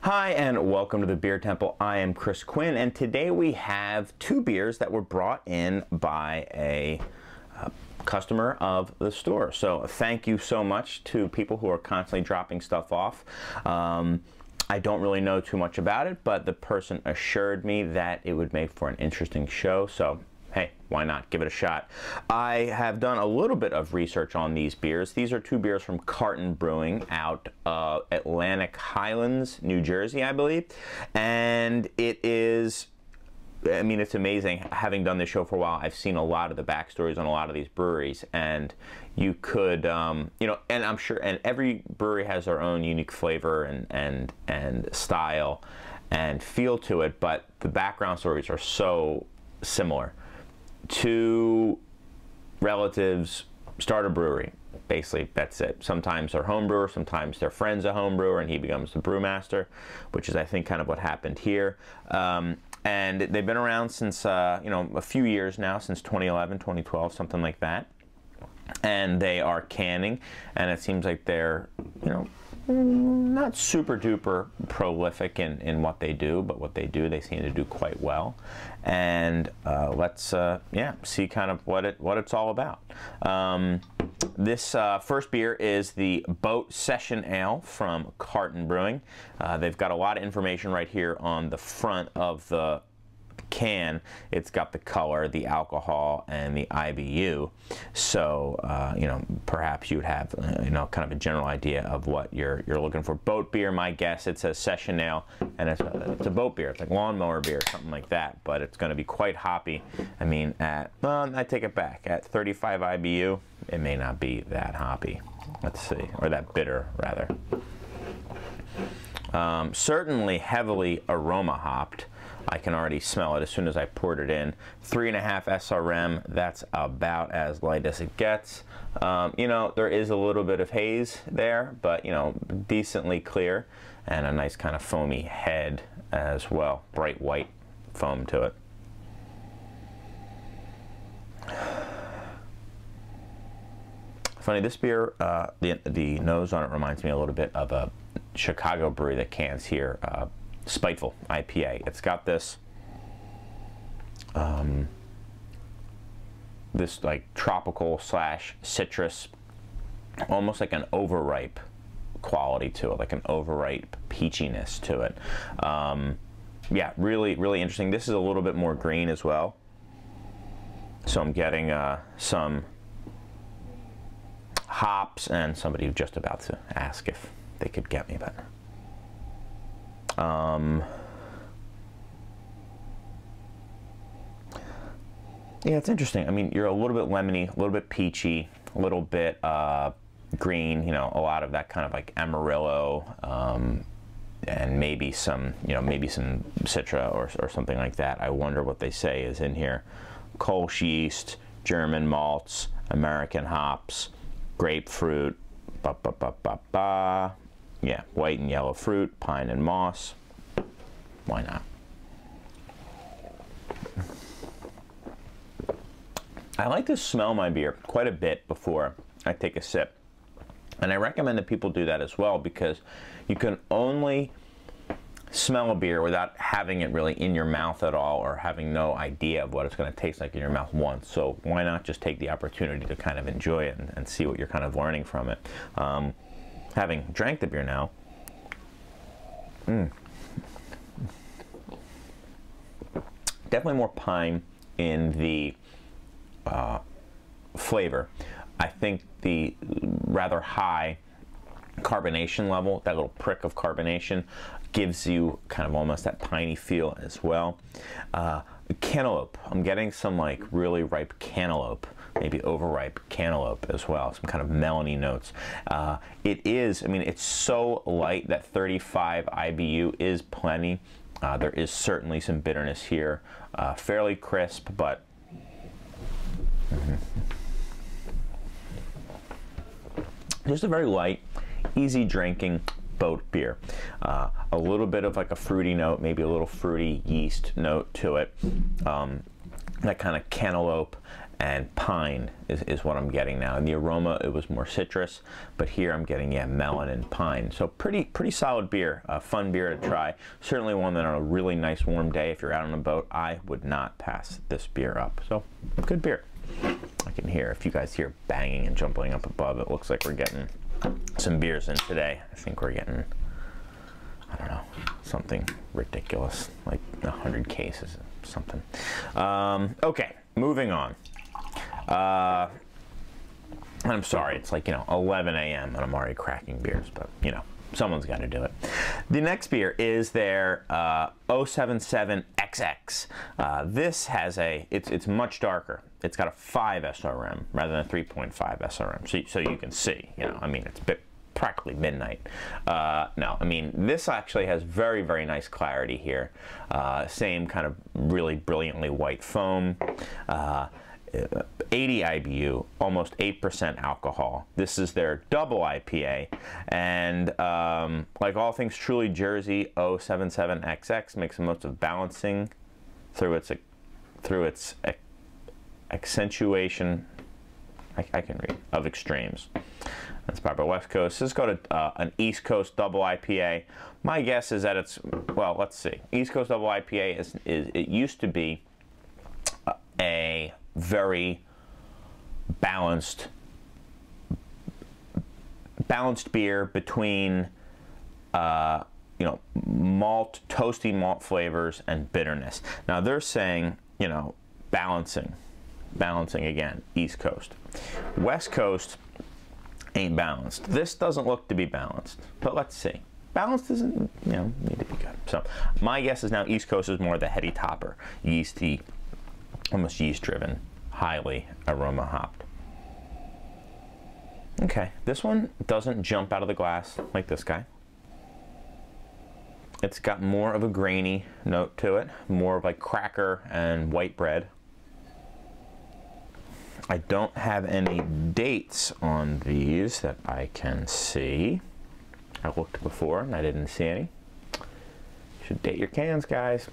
Hi and welcome to the Beer Temple. I am Chris Quinn, and today we have two beers that were brought in by a customer of the store. So thank you so much to people who are constantly dropping stuff off. I don't really know too much about it, but the person assured me that it would make for an interesting show. So hey, why not? Give it a shot. I have done a little bit of research on these beers. These are two beers from Carton Brewing out of Atlantic Highlands, New Jersey, I believe. And it is, I mean, it's amazing. Having done this show for a while, I've seen a lot of the backstories on a lot of these breweries, and you could, you know, and I'm sure, and every brewery has their own unique flavor and style and feel to it, but the background stories are so similar. Two relatives start a brewery. Basically, that's it. Sometimes they're home brewer, sometimes their friend's a home brewer, and he becomes the brewmaster, which is, I think, kind of what happened here. And they've been around since, you know, a few years now, since 2011, 2012, something like that. And they are canning, and it seems like they're, you know, not super duper prolific in what they do, but what they do, they seem to do quite well. And let's yeah, see kind of what it's all about. This first beer is the Boat Session Ale from Carton Brewing. They've got a lot of information right here on the front of the can. It's got the color, the alcohol, and the IBU. So you know, perhaps you would have you know, kind of a general idea of what you're looking for. Boat beer, my guess, it says session ale, and it's a boat beer. It's like lawnmower beer, something like that. But it's going to be quite hoppy. I mean, at, well, I take it back. At 35 IBU, it may not be that hoppy. Let's see, or that bitter rather. Certainly heavily aroma hopped. I can already smell it as soon as I poured it in. 3.5 SRM, that's about as light as it gets. You know, there is a little bit of haze there, but, you know, decently clear, and a nice kind of foamy head as well. Bright white foam to it. Funny, this beer, the nose on it reminds me a little bit of a Chicago brewery that cans here, Spiteful IPA. It's got this this like tropical slash citrus, almost like an overripe quality to it, like an overripe peachiness to it. Yeah, really interesting. This is a little bit more green as well, so I'm getting some hops, and somebody was just about to ask if they could get me, but yeah, it's interesting. I mean, you're a little bit lemony, a little bit peachy, a little bit green, you know, a lot of that kind of like Amarillo, and maybe some, you know, maybe some Citra or something like that. I wonder what they say is in here. Kolsch yeast, German malts, American hops, grapefruit, yeah, white and yellow fruit, pine and moss. Why not? I like to smell my beer quite a bit before I take a sip. And I recommend that people do that as well, because you can only smell a beer without having it really in your mouth at all, or having no idea of what it's going to taste like in your mouth once. So why not just take the opportunity to kind of enjoy it and see what you're kind of learning from it. Having drank the beer now, definitely more pine in the flavor. I think the rather high carbonation level, that little prick of carbonation, gives you kind of almost that piney feel as well. Cantaloupe, I'm getting some like really ripe cantaloupe, maybe overripe cantaloupe as well, some kind of melony notes. It is, I mean, it's so light that 35 IBU is plenty. There is certainly some bitterness here, fairly crisp, but just a very light, easy drinking boat beer. A little bit of like a fruity note, maybe a little fruity yeast note to it. That kind of cantaloupe and pine is what I'm getting now. In the aroma, it was more citrus, but here I'm getting, yeah, melon and pine. So pretty solid beer, a fun beer to try. Certainly one that on a really nice warm day, if you're out on a boat, I would not pass this beer up. So good beer. I can hear, if you guys hear banging and jumping up above, it looks like we're getting some beers in today. I think we're getting, I don't know, something ridiculous, like 100 cases or something. Okay, moving on. I'm sorry, it's like, 11 a.m. and I'm already cracking beers, but, someone's got to do it. The next beer is their 077 XX. This has it's much darker. It's got a 5 SRM rather than a 3.5 SRM. So you can see, it's practically midnight. No, this actually has very, very nice clarity here. Same kind of really brilliantly white foam. 80 IBU, almost 8% alcohol. This is their double IPA, and like all things truly Jersey, 077 XX makes the most of balancing through its accentuation. I can read, of extremes. That's Papa West Coast. Let's go to an East Coast double IPA. My guess is that it's, well, let's see. East Coast double IPA is it used to be a very balanced beer between toasty malt flavors and bitterness. Now they're saying, balancing again, East Coast. West Coast ain't balanced. This doesn't look to be balanced, but let's see. Balanced doesn't, need to be good. So my guess is now East Coast is more the heady topper, yeasty, almost yeast-driven, highly aroma hopped. Okay, this one doesn't jump out of the glass like this guy. It's got more of a grainy note to it, more of like cracker and white bread. I don't have any dates on these that I can see. I looked before and I didn't see any. Should date your cans, guys.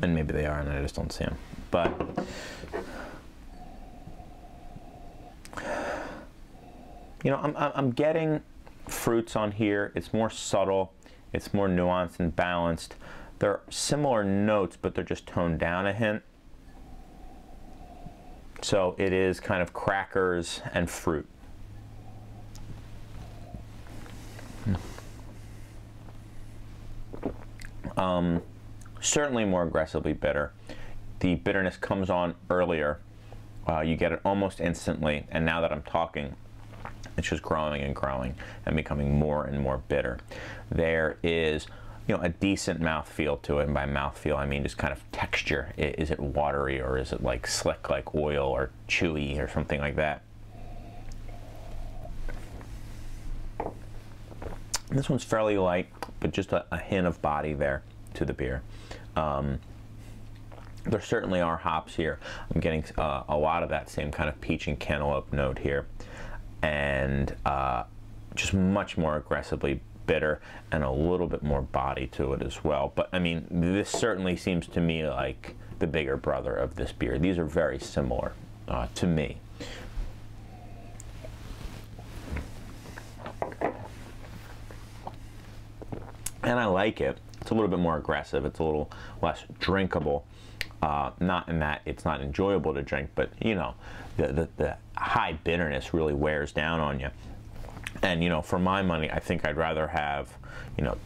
And maybe they are, and I just don't see them. But I'm getting fruits on here. It's more subtle. It's more nuanced and balanced. They're similar notes, but they're just toned down a hint. So it is kind of crackers and fruit. Certainly more aggressively bitter. The bitterness comes on earlier. You get it almost instantly, and now that I'm talking, it's just growing and growing and becoming more and more bitter. There is, a decent mouthfeel to it, and by mouthfeel I mean just kind of texture. Is it watery, or is it like slick like oil, or chewy, or something like that? This one's fairly light, but just a hint of body there to the beer. There certainly are hops here. I'm getting a lot of that same kind of peach and cantaloupe note here, and just much more aggressively bitter and a little bit more body to it as well. But this certainly seems to me like the bigger brother of this beer. These are very similar to me. And I like it. It's a little bit more aggressive. It's a little less drinkable. Not in that it's not enjoyable to drink, but the high bitterness really wears down on you. And for my money, I think I'd rather have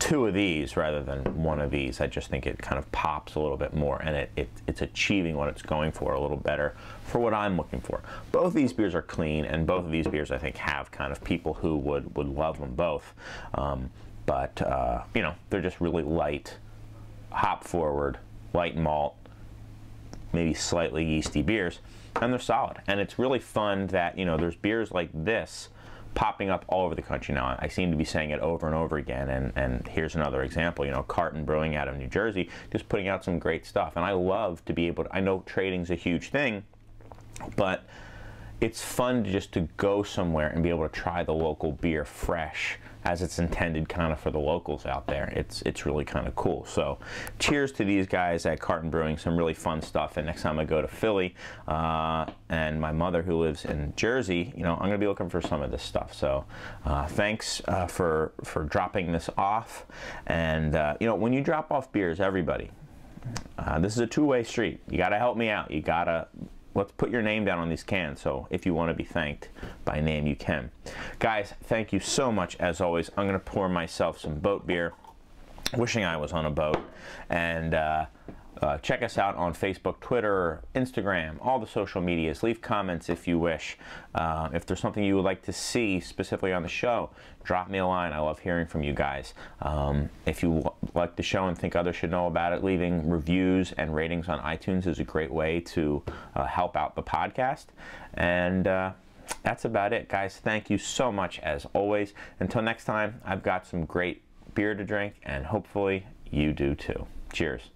2 of these rather than 1 of these. I just think it kind of pops a little bit more, and it's achieving what it's going for a little better for what I'm looking for. Both of these beers are clean, and both of these beers I think have kind of people who would love them both. But they're just really light, hop forward, light malt, maybe slightly yeasty beers, and they're solid. And it's really fun that there's beers like this popping up all over the country now. I seem to be saying it over and over again, and here's another example. Carton Brewing out of New Jersey, just putting out some great stuff. And I love to be able to, I know trading's a huge thing, but it's fun just to go somewhere and be able to try the local beer fresh as it's intended kind of for the locals out there. It's really kind of cool. So cheers to these guys at Carton Brewing, some really fun stuff. And next time I go to Philly and my mother who lives in Jersey, you know, I'm gonna be looking for some of this stuff. So thanks for dropping this off. And you know, when you drop off beers, everybody, this is a two-way street. You gotta help me out. You gotta, let's put your name down on these cans, so if you want to be thanked by name, you can. Guys, thank you so much, as always. I'm going to pour myself some boat beer, wishing I was on a boat. And check us out on Facebook, Twitter, Instagram, all the social medias. Leave comments if you wish. If there's something you would like to see specifically on the show, drop me a line. I love hearing from you guys. If you like the show and think others should know about it, leaving reviews and ratings on iTunes is a great way to help out the podcast. And that's about it, guys. Thank you so much, as always. Until next time, I've got some great beer to drink, and hopefully you do too. Cheers.